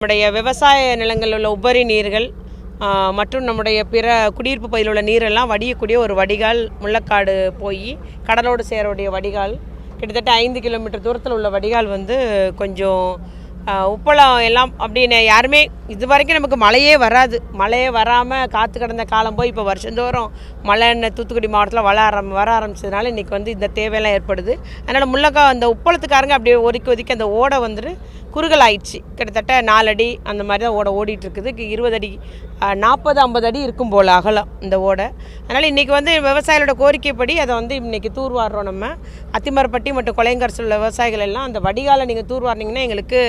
நம்முடைய விவசாய நிலங்களில் உள்ள உபரி நீர்கள் மற்றும் நம்முடைய பிற குடியிருப்பு பகுதியில் உள்ள நீரெல்லாம் வடியக்கூடிய ஒரு வடிகால் முள்ளக்காடு போய் கடலோடு சேரக்கூடிய வடிகால் கிட்டத்தட்ட 5 கிலோமீட்டர் தூரத்தில் உள்ள வடிகால் வந்து கொஞ்சம் உப்பளம் எல்லாம் அப்படின்னு யாருமே இது வரைக்கும் நமக்கு மழையே வராது. மழையே வராமல் காற்று கிடந்த காலம் போய் இப்போ வருஷந்தோறும் மழை தூத்துக்குடி மாவட்டத்தில் வர ஆரம்பிச்சதுனால இன்றைக்கி வந்து இந்த தேவையெல்லாம் ஏற்படுது. அதனால் அந்த உப்பளத்துக்காரங்க அப்படியே ஒதுக்கி அந்த ஓடை வந்துட்டு குறுகல் ஆயிடுச்சு. கிட்டத்தட்ட 4 அடி அந்த மாதிரி தான் ஓடை ஓடிட்டுருக்குது. 20 அடி 40-50 அடி இருக்கும் போல் அகலம் இந்த ஓடை. அதனால் இன்றைக்கி வந்து விவசாயிகளோட கோரிக்கைப்படி அதை வந்து இன்றைக்கி தூர்வாடுறோம். நம்ம அத்திமரப்பட்டி மற்றும் கொலையங்கரசில் உள்ள விவசாயிகள் எல்லாம் அந்த வடிகாலை நீங்கள் தூர்வாரினீங்கன்னா எங்களுக்கு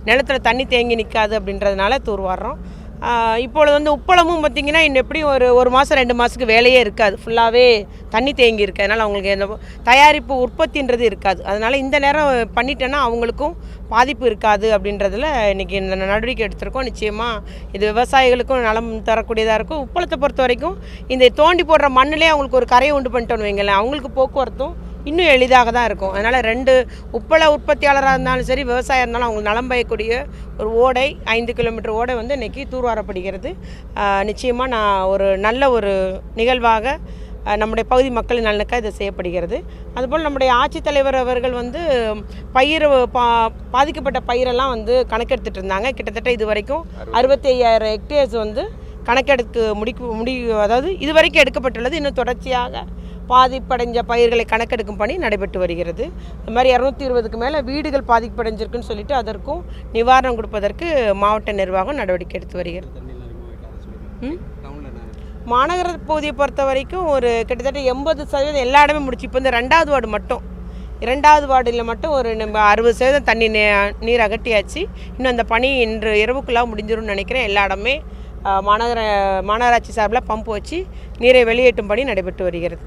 நிலத்தில் தண்ணி தேங்கி நிற்காது அப்படின்றதுனால தூர்வாடுறோம். இப்பொழுது வந்து உப்பளமும் பார்த்திங்கன்னா இன்னும் எப்படியும் ஒரு மாதம் 2 மாதத்துக்கு வேலையே இருக்காது. ஃபுல்லாகவே தண்ணி தேங்கி இருக்குது. அதனால் அவங்களுக்கு இந்த தயாரிப்பு உற்பத்தின்றது இருக்காது. அதனால் இந்த நேரம் பண்ணிட்டேன்னா அவங்களுக்கும் பாதிப்பு இருக்காது அப்படின்றதில் இன்றைக்கி இந்த நடவடிக்கை எடுத்திருக்கோம். நிச்சயமாக இது விவசாயிகளுக்கும் நலம் தரக்கூடியதாக இருக்கும். உப்பளத்தை பொறுத்த வரைக்கும் இந்த தோண்டி போடுற மண்ணிலே அவங்களுக்கு ஒரு கரையை உண்டு பண்ணிட்டோன்னு வைங்களேன், அவங்களுக்கு போக்குவரத்தும் இன்னும் எளிதாக தான் இருக்கும். அதனால் 2 உப்பள உற்பத்தியாளராக இருந்தாலும் சரி, விவசாயம் இருந்தாலும் அவங்களுக்கு நலம் பயக்கூடிய ஒரு ஓடை 5 கிலோமீட்டர் ஓடை வந்து இன்றைக்கி தூர்வாரப்படுகிறது. நிச்சயமாக நான் ஒரு நல்ல ஒரு நிகழ்வாக நம்முடைய பகுதி மக்களின் நலனுக்காக இது செய்யப்படுகிறது. அதுபோல் நம்முடைய ஆட்சித்தலைவர் அவர்கள் வந்து பாதிக்கப்பட்ட பயிரெல்லாம் கணக்கெடுத்துட்டு இருந்தாங்க. கிட்டத்தட்ட இது வரைக்கும் 65,000 ஹெக்டேர்ஸ் கணக்கெடுக்க அதாவது இது வரைக்கும் எடுக்கப்பட்டுள்ளது. இன்னும் தொடர்ச்சியாக பாதிப்படைஞ்ச பயிர்களை கணக்கெடுக்கும் பணி நடைபெற்று வருகிறது. இது மாதிரி 220க்கு மேலே வீடுகள் பாதிப்படைஞ்சிருக்குன்னு சொல்லிட்டு அதற்கும் நிவாரணம் கொடுப்பதற்கு மாவட்ட நிர்வாகம் நடவடிக்கை எடுத்து வருகிறது. மாநகர பகுதியை பொறுத்த வரைக்கும் ஒரு கிட்டத்தட்ட 80% எல்லா இடமே முடிச்சு. இப்போ இந்த 2வது வார்டு மட்டும் 2வது வார்டில் மட்டும் ஒரு நம்ம 60% தண்ணி நீர் அகட்டியாச்சு. இன்னும் அந்த பணி இன்று இரவுக்குள்ளாக முடிஞ்சிரும்னு நினைக்கிறேன். எல்லா இடமே மாநகராட்சி சார்பில் பம்பு வச்சு நீரை வெளியேற்றும் பணி நடைபெற்று வருகிறது.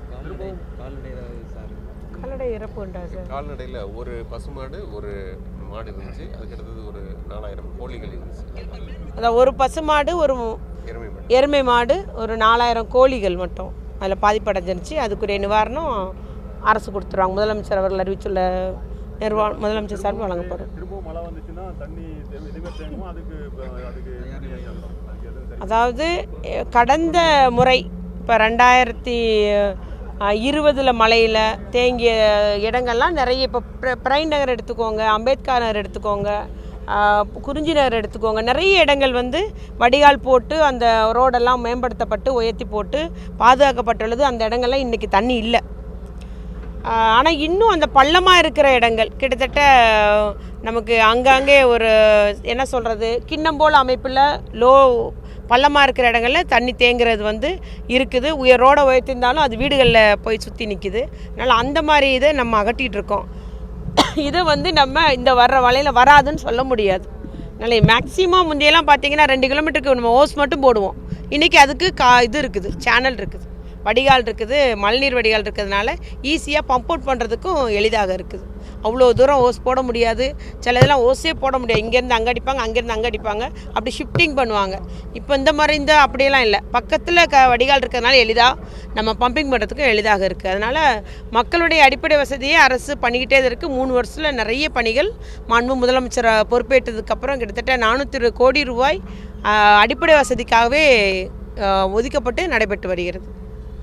கால்நடை இறப்புண்டா சார்? கால்நடையில் ஒரு பசுமாடு ஒரு மாடு இருந்துச்சு. அதுக்கடுத்தது ஒரு 4000 கோழிகள் இருந்துச்சு. அதான் ஒரு பசுமாடு ஒரு எருமை மாடு ஒரு 4000 கோழிகள் மட்டும் அதில் பாதிப்படைஞ்சிருச்சு. அதுக்குரிய நிவாரணம் அரசு கொடுத்துருவாங்க. முதலமைச்சர் அவர்கள் அறிவித்துள்ள முதலமைச்சர் சார்பில் வழங்கப்படும். அதாவது கடந்த முறை இப்போ 2020 மழையில் தேங்கிய இடங்கள்லாம் நிறைய. இப்போ பிரைன் நகர் எடுத்துக்கோங்க, அம்பேத்கர் நகர் எடுத்துக்கோங்க, குறிஞ்சி நகர் எடுத்துக்கோங்க. நிறைய இடங்கள் வடிகால் போட்டு அந்த ரோடெல்லாம் மேம்படுத்தப்பட்டு உயர்த்தி போட்டு பாதுகாக்கப்பட்டுள்ளது. அந்த இடங்கள்லாம் இன்றைக்கி தண்ணி இல்லை. ஆனால் இன்னும் அந்த பள்ளமாக இருக்கிற இடங்கள் கிட்டத்தட்ட நமக்கு அங்கங்கே ஒரு என்ன சொல்கிறது, கிண்ணம் போல் அமைப்பில் பள்ளமாக இருக்கிற இடங்களில் தண்ணி தேங்குறது இருக்குது. ரோடை உயர்த்திருந்தாலும் அது வீடுகளில் போய் சுற்றி நிற்கிது. அதனால் அந்த மாதிரி இதை நம்ம அகட்டிகிட்டு இருக்கோம். இது நம்ம இந்த வர்ற வலையில் வராதுன்னு சொல்ல முடியாது. அதனால் மேக்ஸிமம் முந்தையெல்லாம் பார்த்திங்கன்னா 2 கிலோமீட்டருக்கு நம்ம ஓஸ் மட்டும் போடுவோம். இன்றைக்கி அதுக்கு இது இருக்குது, சேனல் இருக்குது, வடிகால் இருக்குது, மழைநீர் வடிகால் இருக்கிறதுனால ஈஸியாக பம்ப் அவுட் பண்ணுறதுக்கும் எளிதாக இருக்குது. அவ்வளோ தூரம் ஓஸ் போட முடியாது. சில இதெல்லாம் ஓஸே போட முடியாது. இங்கேருந்து அங்கே அடிப்பாங்க, அங்கேருந்து அங்கே அடிப்பாங்க, அப்படி ஷிஃப்டிங் பண்ணுவாங்க. இப்போ இந்த மாதிரி அப்படியெல்லாம் இல்லை. பக்கத்தில் வடிகால் இருக்கிறதுனால எளிதாக நம்ம பம்பிங் பண்ணுறதுக்கும் எளிதாக இருக்குது. அதனால் மக்களுடைய அடிப்படை வசதியை அரசு பண்ணிக்கிட்டே இருக்குது. 3 வருஷத்தில் நிறைய பணிகள் மாண்பு முதலமைச்சர் பொறுப்பேற்றதுக்கப்புறம் கிட்டத்தட்ட 400 கோடி ரூபாய் அடிப்படை வசதிக்காகவே ஒதுக்கப்பட்டு நடைபெற்று வருகிறது.